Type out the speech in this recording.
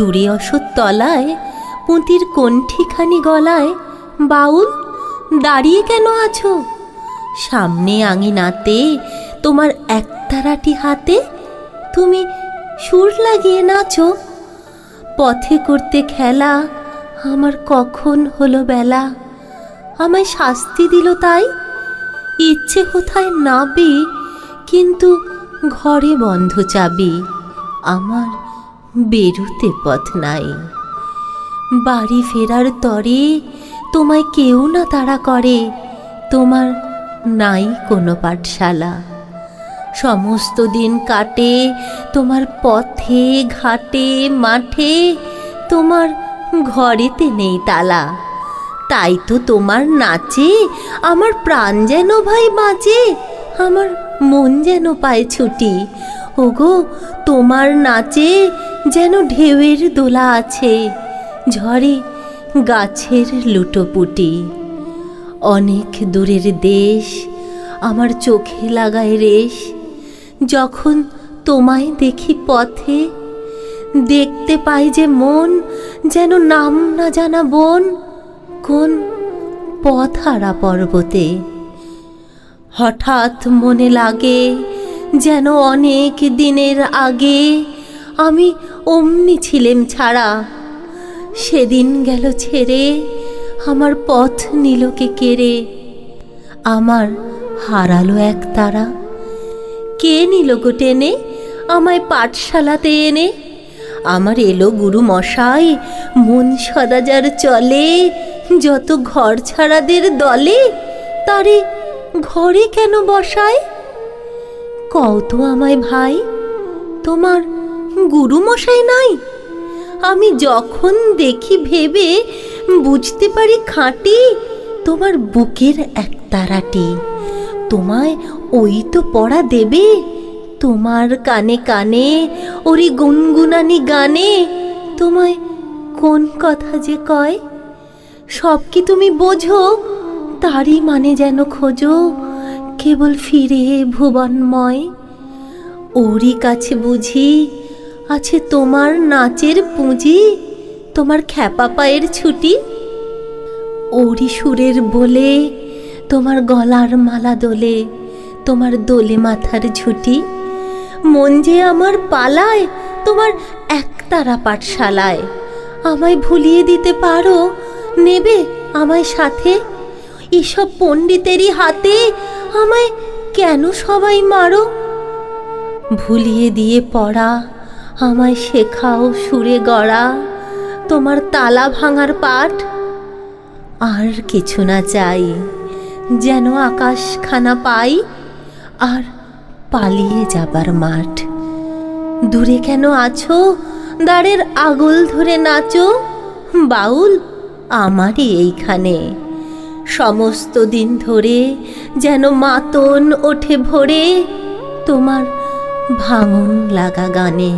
দূরে অশ্বত্থ তলায় পুঁতির কণ্ঠিখানি গলায়, বাউল দাঁড়িয়ে কেন আছো? সামনে আঙিনাতে তোমার একতারাটি হাতে, তুমি সুর লাগিয়ে নাচো। পথে করতে খেলা, আমার কখন হলো বেলা, আমায় শাস্তি দিল তাই। ইচ্ছে কোথায় নাবি, কিন্তু ঘরে বন্ধ চাবি, আমার বেরুতে পথ নাই। বাড়ি ফেরার তরে তোমায় কেউ না তাড়া করে, তোমার নাই কোনো পাঠশালা। সমস্ত দিন কাটে তোমার পথে ঘাটে মাঠে, তোমার ঘরেতে নেই তালা। তাই তো তোমার নাচে আমার প্রাণ যেন ভাই বাঁচে, আমার মন যেন পায় ছুটি। ওগো তোমার নাচে যেন ঢেউয়ের দোলা আছে, ঝড়ে গাছের লুটোপুটি। অনেক দূরের দেশ আমার চোখে লাগায় রেশ, যখন তোমায় দেখি পথে। দেখতে পাই যে মন যেন নাম না জানা বন, কোন পথহারা পর্বতে। হঠাৎ মনে লাগে যেন অনেক দিনের আগে আমি অমনি ছিলেম ছাড়া। সেদিন গেল ছেড়ে আমার পথ নিল কে কেড়ে, আমার হারালো এক তারা। কে নিল গো টেনে আমায় পাঠশালাতে এনে? আমার এলো গুরু মশাই মন সদাচার চলে, যত ঘর ছাড়াদের দলে তারে ঘরে কেন বসায়? কও তো আমায় ভাই, তোমার গুরু মশাই নাই? আমি যখন দেখি ভেবে বুঝতে পারি খাঁটি, তোমার বুকের এক তারাটি। তোমায় ওই তো পড়া দেবে, তোমার কানে কানে ওরি গুনগুনানি গানে। তোমায় কোন কথা যে কয় সব কি তুমি বোঝো? তারই মানে যেন খোঁজো কেবল ফিরে ভুবনময়। ওরই কাছে বুঝি আছে তোমার নাচের পুঁজি, তোমার খ্যাপা পায়ের ছুটি। ওরই সুরের বলে তোমার গলার মালা দোলে, তোমার দোলে মাথার ঝুঁটি। মন যে আমার পালায় তোমার একতারা পাঠশালায়। আমায় ভুলিয়ে দিতে পারো, নেবে আমায় সাথে? এসব পণ্ডিতেরই হাতে আমায় কেন সবাই মারো? ভুলিয়ে দিয়ে পড়া আমায় শেখাও সুরে গড়া, তোমার তালা ভাঙার পাঠ। আর কিছু না চাই, যেন আকাশখানা পাই আর পালিয়ে যাবার মাঠ। দূরে কেন আছো দ্বারের আগল ধরে নাচো, বাউল আমারই এইখানে। সমস্ত দিন ধরে যেন মাতন ওঠে ভোরে, তোমার ভাঙন লাগা গানে।